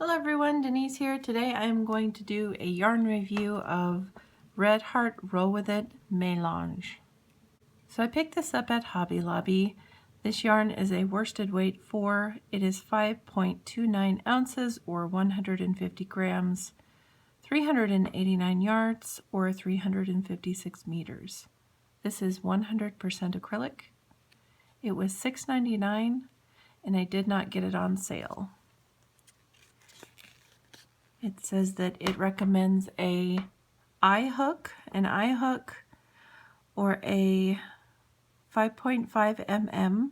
Hello everyone, Denise here. Today I am going to do a yarn review of Red Heart Melange. So I picked this up at Hobby Lobby. This yarn is a worsted weight 4. It is 5.29 ounces or 150 grams, 389 yards or 356 meters. This is 100% acrylic. It was $6.99 and I did not get it on sale. It says that it recommends an eye hook, or a 5.5 mm.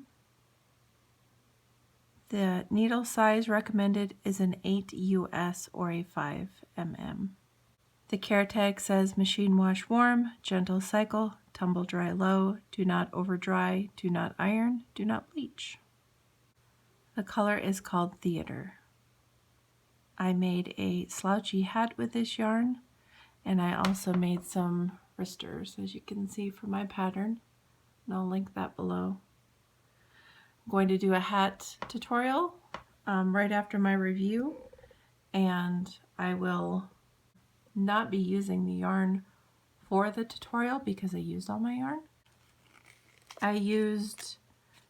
The needle size recommended is an 8 US or a 5 mm. The care tag says machine wash warm, gentle cycle, tumble dry low, do not over dry, do not iron, do not bleach. The color is called Theater. I made a slouchy hat with this yarn, and I also made some wristers, as you can see from my pattern, and I'll link that below. I'm going to do a hat tutorial right after my review, and I will not be using the yarn for the tutorial because I used all my yarn. I used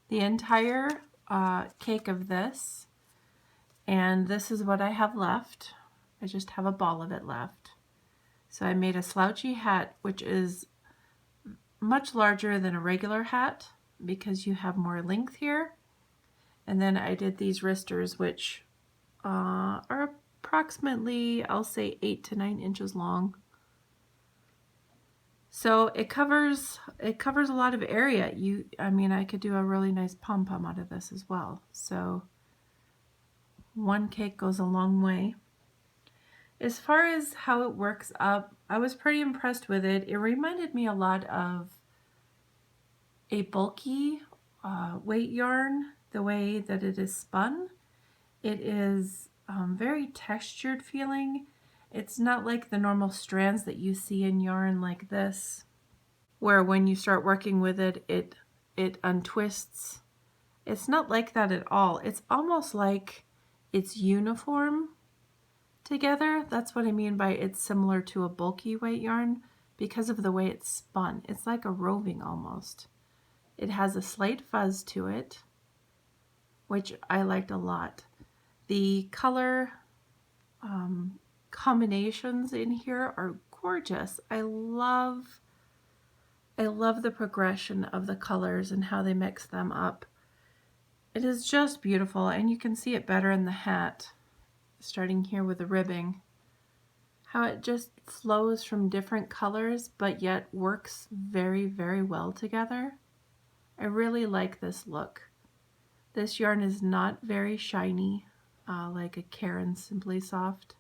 the entire cake of this, and this is what I have left. I just have a ball of it left. So I made a slouchy hat, which is much larger than a regular hat because you have more length here. And then I did these wristers, which are approximately, I'll say 8 to 9 inches long. So it covers a lot of area. I could do a really nice pom-pom out of this as well. So one cake goes a long way. As far as how it works up, I was pretty impressed with it. It reminded me a lot of a bulky weight yarn, the way that it is spun. It is very textured feeling. It's not like the normal strands that you see in yarn like this, where when you start working with it, it untwists. It's not like that at all. It's almost like it's uniform together. That's what I mean by it's similar to a bulky weight yarn because of the way it's spun. It's like a roving almost. It has a slight fuzz to it, which I liked a lot. The color combinations in here are gorgeous. I love the progression of the colors and how they mix them up. It is just beautiful, and you can see it better in the hat, starting here with the ribbing. How it just flows from different colors, but yet works very, very well together. I really like this look. This yarn is not very shiny, like a Karen Simply Soft.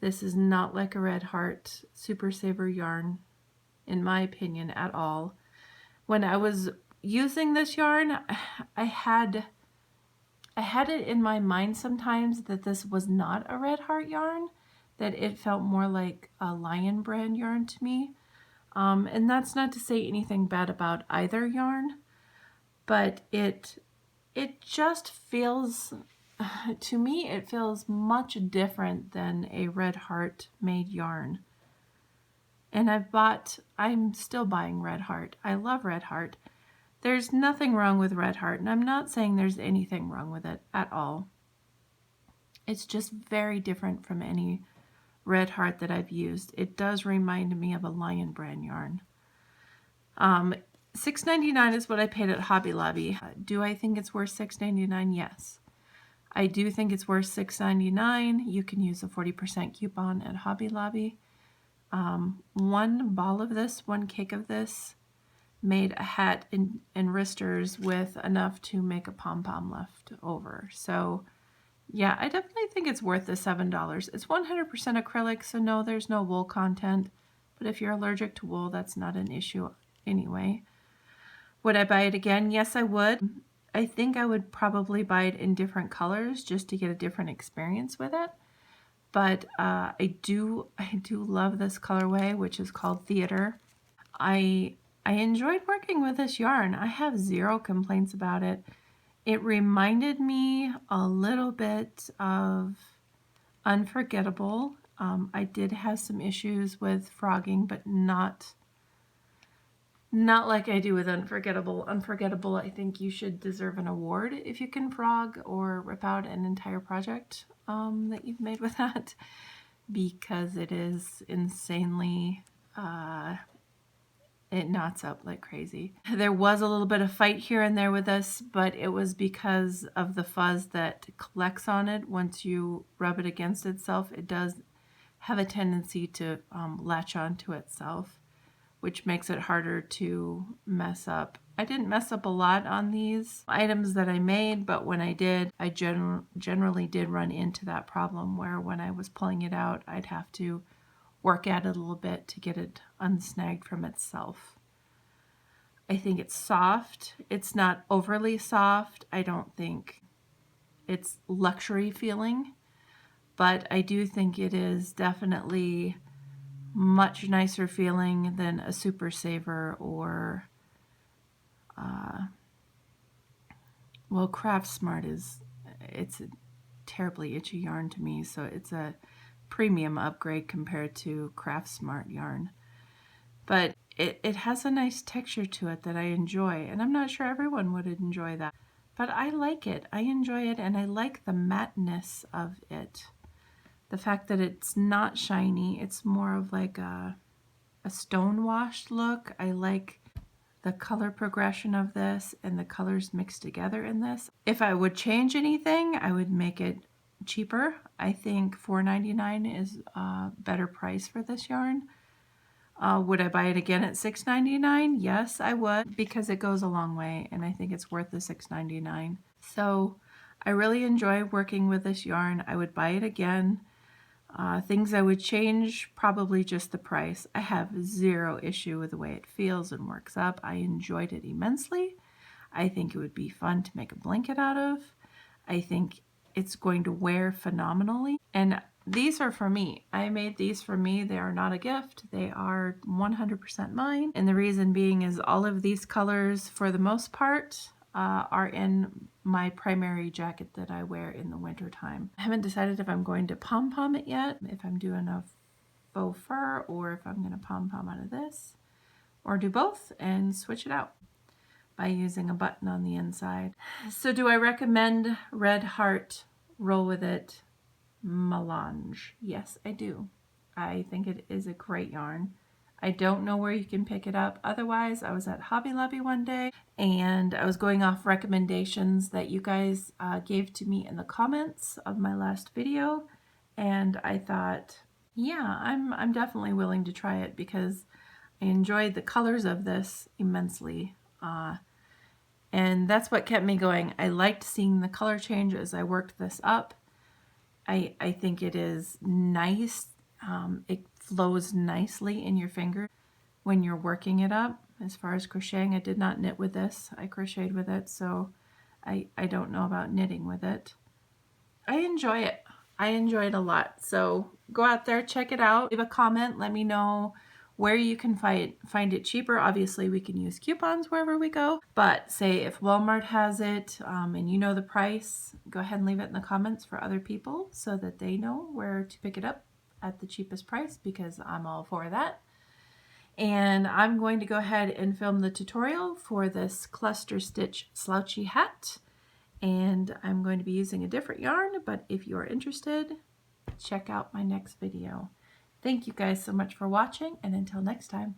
This is not like a Red Heart Super Saver yarn, in my opinion, at all. When I was using this yarn, I had it in my mind sometimes that this was not a Red Heart yarn, that it felt more like a Lion brand yarn to me. And that's not to say anything bad about either yarn, but it just feels, to me, it feels much different than a Red Heart made yarn. And I'm still buying Red Heart. I love Red Heart. There's nothing wrong with Red Heart, and I'm not saying there's anything wrong with it at all. It's just very different from any Red Heart that I've used. It does remind me of a Lion brand yarn. $6.99 is what I paid at Hobby Lobby. Do I think it's worth $6.99? Yes. I do think it's worth $6.99. You can use a 40% coupon at Hobby Lobby. One ball of this, one cake of this, made a hat and wristers with enough to make a pom-pom left over. So yeah, I definitely think it's worth the $7. It's 100% acrylic, so no, there's no wool content. But if you're allergic to wool, that's not an issue anyway. Would I buy it again? Yes, I would. I think I would probably buy it in different colors just to get a different experience with it. But I do love this colorway, which is called Theater. I enjoyed working with this yarn. I have zero complaints about it. It reminded me a little bit of Unforgettable. I did have some issues with frogging, but not like I do with Unforgettable. Unforgettable, I think you should deserve an award if you can frog or rip out an entire project that you've made with that, because it is insanely, it knots up like crazy. There was a little bit of fight here and there with this, but it was because of the fuzz that collects on it. Once you rub it against itself, it does have a tendency to latch onto itself, which makes it harder to mess up. I didn't mess up a lot on these items that I made, but when I did, I generally did run into that problem where when I was pulling it out, I'd have to work at it a little bit to get it unsnagged from itself. I think it's soft. It's not overly soft. I don't think it's luxury feeling, but I do think it is definitely much nicer feeling than a Super Saver or, well, Craft Smart it's a terribly itchy yarn to me, so it's a premium upgrade compared to Craft Smart yarn. But it has a nice texture to it that I enjoy, and I'm not sure everyone would enjoy that. But I like it. I enjoy it, and I like the matteness of it. The fact that it's not shiny, it's more of like a stone washed look. I like the color progression of this and the colors mixed together in this. If I would change anything, I would make it cheaper. I think $4.99 is a better price for this yarn. Would I buy it again at $6.99? Yes, I would, because it goes a long way and I think it's worth the $6.99. So I really enjoy working with this yarn. I would buy it again. Things I would change, probably just the price. I have zero issue with the way it feels and works up. I enjoyed it immensely. I think it would be fun to make a blanket out of. I think it's going to wear phenomenally. And these are for me. I made these for me. They are not a gift. They are 100% mine. And the reason being is all of these colors, for the most part, are in my primary jacket that I wear in the winter time. I haven't decided if I'm going to pom-pom it yet, if I'm doing a faux fur or if I'm going to pom-pom out of this, or do both and switch it out by using a button on the inside. So do I recommend Red Heart Roll With It Melange? Yes, I do. I think it is a great yarn. I don't know where you can pick it up. Otherwise, I was at Hobby Lobby one day and I was going off recommendations that you guys gave to me in the comments of my last video. And I thought, yeah, I'm definitely willing to try it because I enjoyed the colors of this immensely. And that's what kept me going. I liked seeing the color change as I worked this up. I think it is nice. It flows nicely in your fingers when you're working it up. As far as crocheting, I did not knit with this. I crocheted with it, so I don't know about knitting with it. I enjoy it. I enjoy it a lot. So go out there, check it out. Leave a comment. Let me know where you can find it cheaper. Obviously, we can use coupons wherever we go. But say if Walmart has it and you know the price, go ahead and leave it in the comments for other people so that they know where to pick it up at the cheapest price, because I'm all for that. And I'm going to go ahead and film the tutorial for this cluster stitch slouchy hat. And I'm going to be using a different yarn, but if you're interested, check out my next video. Thank you guys so much for watching, and until next time.